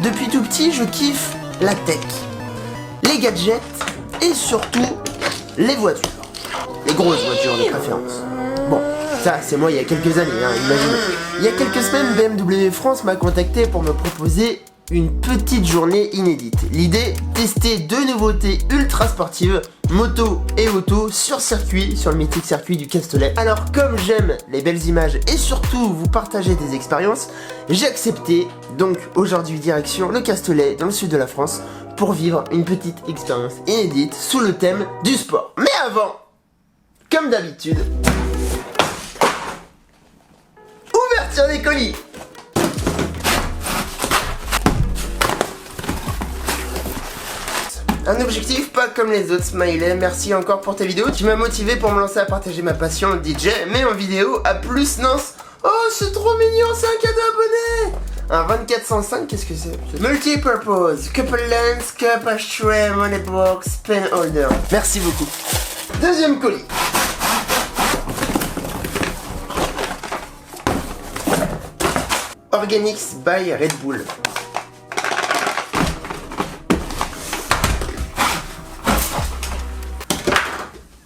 Depuis tout petit, je kiffe la tech, les gadgets et surtout les voitures. Les grosses voitures de préférence. Bon, ça c'est moi il y a quelques années, imaginez. Il y a quelques semaines, BMW France m'a contacté pour me proposer une petite journée inédite. L'idée, tester deux nouveautés ultra sportives, moto et auto, sur circuit, sur le mythique circuit du Castellet. Alors comme j'aime les belles images et surtout vous partager des expériences, j'ai accepté. Donc aujourd'hui direction le Castellet dans le sud de la France pour vivre une petite expérience inédite sous le thème du sport. Mais avant, comme d'habitude, ouverture des colis. Un objectif pas comme les autres, Smiley. Merci encore pour tes vidéos. Tu m'as motivé pour me lancer à partager ma passion DJ, mais en vidéo à plus Nance. Oh, c'est trop mignon, c'est un cadeau abonné. Un 2405, qu'est-ce que c'est? Multipurpose, couple lens, cup, ashtray, money box, pen holder. Merci beaucoup. Deuxième colis. Organics by Red Bull.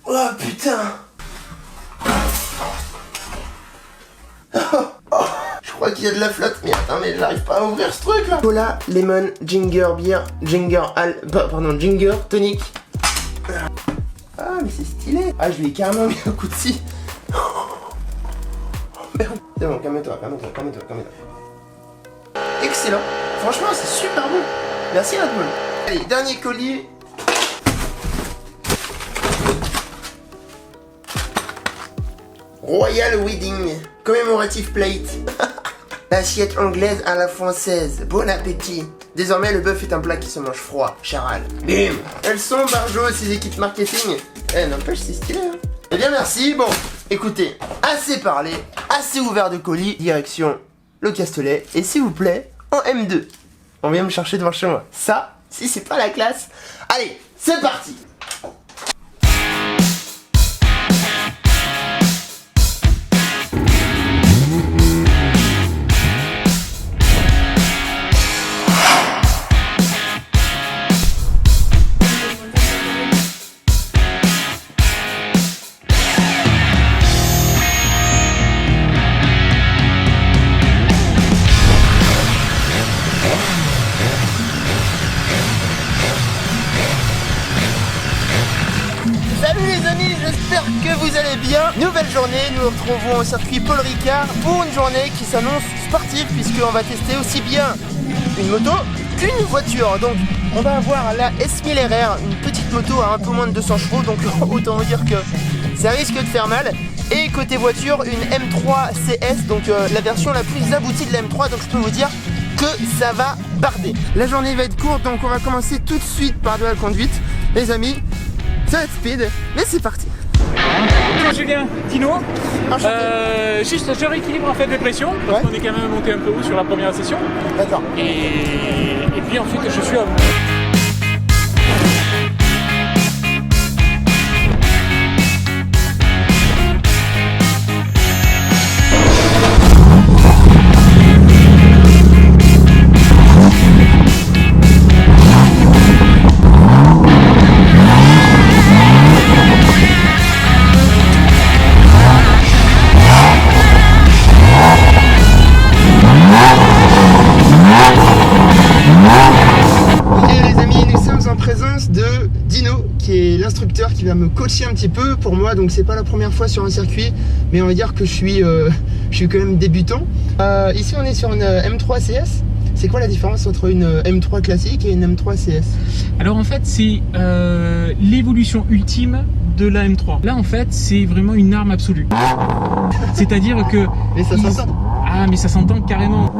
Oh putain. Je crois qu'il y a de la flotte, mais attends, mais j'arrive pas à ouvrir ce truc là. Cola, lemon, ginger beer, ginger tonic. Ah mais c'est stylé. Ah je lui ai carrément mis un coup de scie. Merde. C'est bon, calme-toi. Excellent. Franchement c'est super bon. Merci Red Bull. Allez, dernier colis. Royal Wedding, commémorative plate. L'assiette anglaise à la française, bon appétit. Désormais le bœuf est un plat qui se mange froid, charal. Bim. Elles sont barjots ces équipes marketing. N'empêche c'est stylé hein. Eh bien merci, bon, écoutez, assez parlé, assez ouvert de colis, direction le Castellet. Et s'il vous plaît, en M2, on vient me chercher devant chez moi. Ça, si c'est pas la classe. Allez, c'est parti. Salut les amis, j'espère que vous allez bien. Nouvelle journée, nous nous retrouvons au circuit Paul Ricard pour une journée qui s'annonce sportive puisqu'on va tester aussi bien une moto qu'une voiture. Donc on va avoir la S1000 RR, une petite moto à un peu moins de 200 chevaux, donc autant dire que ça risque de faire mal. Et côté voiture, une M3 CS, donc la version la plus aboutie de la M3, donc je peux vous dire que ça va barder. La journée va être courte, donc on va commencer tout de suite par de la conduite. Les amis, ça va être speed, mais c'est parti. Bonjour Julien, Tino. Juste je rééquilibre en fait les pressions parce qu'on est quand même monté un peu haut sur la première session. D'accord. Et puis ensuite je suis à vous. De Dino qui est l'instructeur qui va me coacher un petit peu pour moi, donc c'est pas la première fois sur un circuit, mais on va dire que je suis quand même débutant. Ici on est sur une M3 CS. C'est quoi la différence entre une M3 classique et une M3 CS? Alors en fait c'est l'évolution ultime de la M3. Là en fait c'est vraiment une arme absolue. C'est-à-dire que... Mais ça s'entend. Ah mais ça s'entend carrément.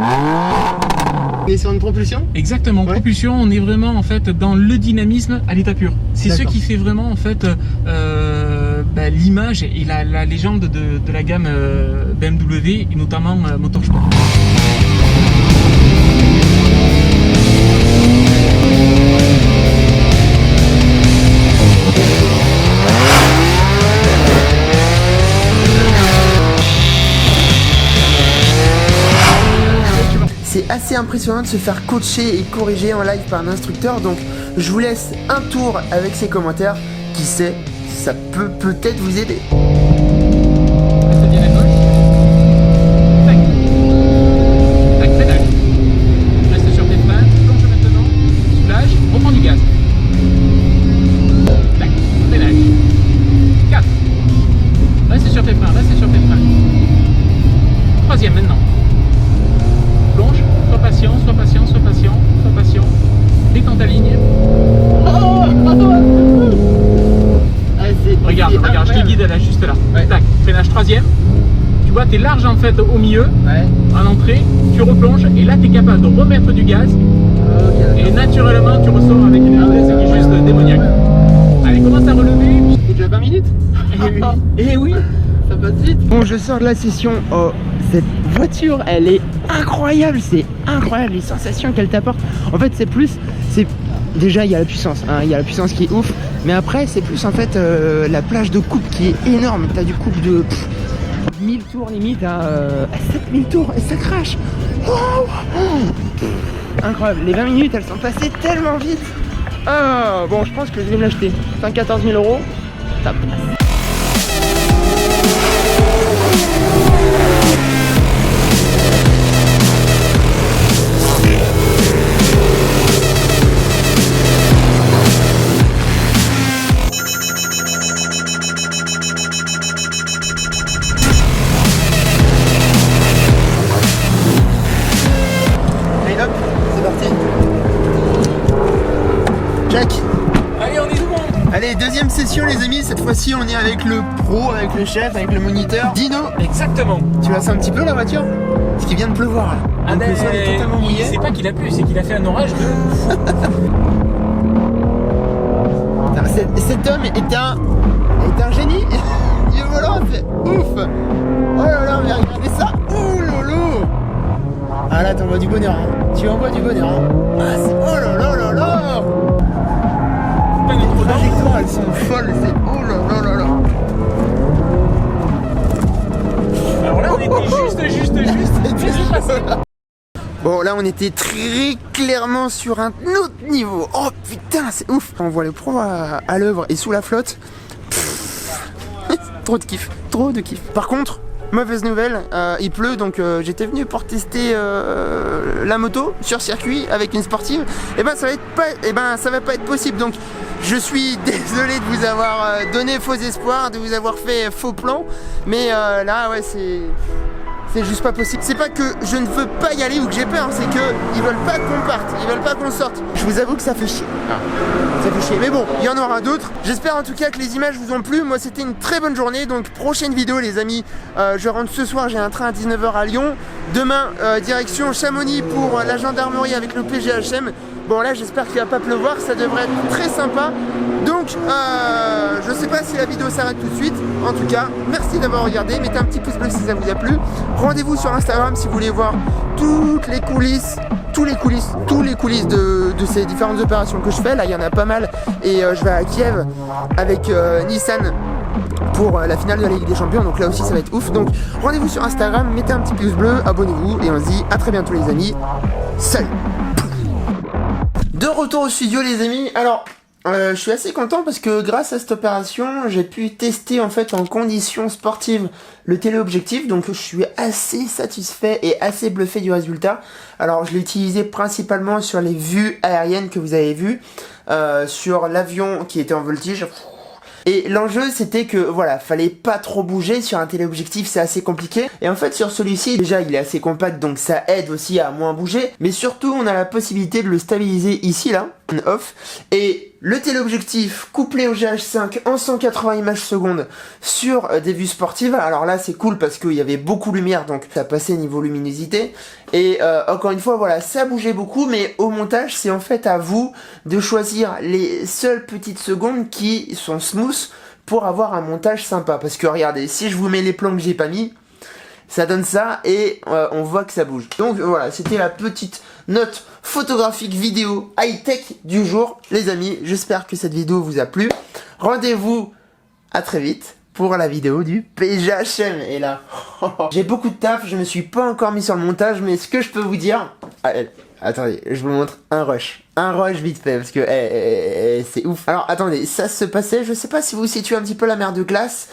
Mais sur une propulsion? Exactement, ouais. Propulsion, on est vraiment en fait dans le dynamisme à l'état pur. C'est ce qui fait vraiment en fait l'image et la légende de la gamme BMW et notamment Motorsport. C'est assez assez impressionnant de se faire coacher et corriger en live par un instructeur, donc je vous laisse un tour avec ses commentaires, qui sait, ça peut peut-être vous aider. Reste bien à gauche. Tac. Tac, pédale. Reste sur tes freins, plonge maintenant, soulage, reprends du gaz. Tac, pédale. 4. Reste sur tes freins, reste sur tes freins. Troisième maintenant. Plonge, sois patient, sois patient, sois patient, sois patient. Détends ta ligne. Regarde, regarde, je te guide, elle est juste là. Ouais. Tac, freinage troisième. Tu vois, t'es large en fait au milieu, à l'entrée, tu replonges et là t'es capable de remettre du gaz. Et naturellement tu ressors avec une vitesse qui est juste démoniaque. Allez, commence à relever. C'est déjà 20 minutes. Et oui, ça passe vite. Bon, je sors de la session. Oh, cette voiture, elle est incroyable. C'est incroyable les sensations qu'elle t'apporte. En fait, c'est déjà il y a la puissance. Hein, il y a la puissance qui est ouf. Mais après, c'est plus en fait la plage de coupe qui est énorme. T'as du coupe de 1000 tours limite à 7000 tours et ça crache. Oh, incroyable. Les 20 minutes, elles sont passées tellement vite. Ah, bon, je pense que je vais me l'acheter. 114 000 €. Ça passe. Allez, on est tout bon. Allez, deuxième session les amis, cette fois-ci on est avec le pro, avec le chef, avec le moniteur. Dino, exactement. tu la sens un petit peu la voiture? Parce qu'il vient de pleuvoir là. Ah ben, le sol est totalement mouillé. C'est pas qu'il a plu, c'est qu'il a fait un orage de... Cet homme est un génie. Du volant, c'est ouf. Oh là là, mais regardez ça. Oh lolo. Ah là, t'envoies du bonheur. Hein. Tu envoies du bonheur. Hein. Ah, oh là là là là. Les trajectoires, elles sont folles. C'est oh là là là là. Alors là, on était juste. Bon, là, on était très clairement sur un autre niveau. Oh putain, c'est ouf. On voit le pro à l'œuvre et sous la flotte. Trop de kiff, trop de kiff. Par contre, mauvaise nouvelle, il pleut, donc j'étais venu pour tester la moto sur circuit avec une sportive. Et ben ça va pas être possible. Donc je suis désolé de vous avoir donné faux espoirs, de vous avoir fait faux plan. Mais là, ouais, c'est juste pas possible. C'est pas que je ne veux pas y aller ou que j'ai peur, c'est que ils veulent pas qu'on parte, ils veulent pas qu'on sorte. Je vous avoue que ça fait chier. Ça fait chier. Mais bon, il y en aura d'autres. J'espère en tout cas que les images vous ont plu. Moi, c'était une très bonne journée. Donc, prochaine vidéo, les amis. Je rentre ce soir. J'ai un train à 19 h à Lyon. Demain, direction Chamonix pour la gendarmerie avec le PGHM. Bon, là, j'espère qu'il va pas pleuvoir. Ça devrait être très sympa. Donc, je sais pas si la vidéo s'arrête tout de suite. En tout cas, merci d'avoir regardé. Mettez un petit pouce bleu si ça vous a plu. Rendez-vous sur Instagram si vous voulez voir toutes les coulisses, tous les coulisses de ces différentes opérations que je fais. Là, il y en a pas mal. Et je vais à Kiev avec Nissan pour la finale de la Ligue des Champions. Donc là aussi, ça va être ouf. Donc, rendez-vous sur Instagram. Mettez un petit pouce bleu. Abonnez-vous. Et on se dit à très bientôt, les amis. Salut! De retour au studio, les amis. Alors... je suis assez content parce que grâce à cette opération, j'ai pu tester en fait en conditions sportives le téléobjectif, donc je suis assez satisfait et assez bluffé du résultat. Alors je l'ai utilisé principalement sur les vues aériennes que vous avez vues, sur l'avion qui était en voltige. Et l'enjeu c'était que voilà, fallait pas trop bouger sur un téléobjectif, c'est assez compliqué. Et en fait sur celui-ci, déjà il est assez compact donc ça aide aussi à moins bouger. Mais surtout on a la possibilité de le stabiliser ici là, on off. Et le téléobjectif couplé au GH5 en 180 images secondes sur des vues sportives. Alors là c'est cool parce qu'il y avait beaucoup de lumière donc ça passait niveau luminosité. Et encore une fois voilà, ça bougeait beaucoup, mais au montage c'est en fait à vous de choisir les seules petites secondes qui sont smooth pour avoir un montage sympa. Parce que regardez, si je vous mets les plans que j'ai pas mis, ça donne ça et on voit que ça bouge. Donc voilà, c'était la petite note photographique vidéo high-tech du jour. Les amis, j'espère que cette vidéo vous a plu. Rendez-vous à très vite pour la vidéo du PGHM. Et là, j'ai beaucoup de taf, je me suis pas encore mis sur le montage, mais ce que je peux vous dire... Allez, attendez, je vous montre un rush vite fait, parce que c'est ouf. Alors attendez, ça se passait, je sais pas si vous situez un petit peu la mer de glace,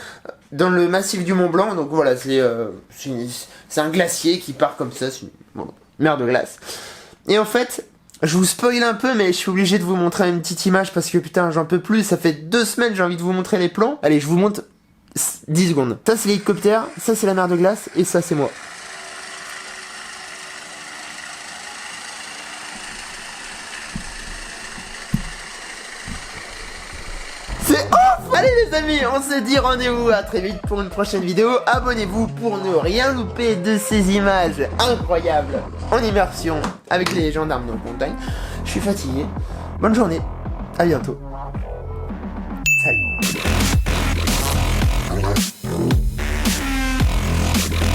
dans le massif du Mont Blanc, donc voilà, c'est un glacier qui part comme ça, c'est une mer de glace. Et en fait... Je vous spoil un peu, mais je suis obligé de vous montrer une petite image parce que putain, j'en peux plus. Ça fait 2 semaines, j'ai envie de vous montrer les plans. Allez, je vous montre 10 secondes. Ça, c'est l'hélicoptère, ça, c'est la mer de glace, et ça, c'est moi. C'est ouf! Allez les amis, on se dit rendez-vous à très vite pour une prochaine vidéo. Abonnez-vous pour ne rien louper de ces images incroyables en immersion avec les gendarmes de montagne. Je suis fatigué. Bonne journée, à bientôt. Salut.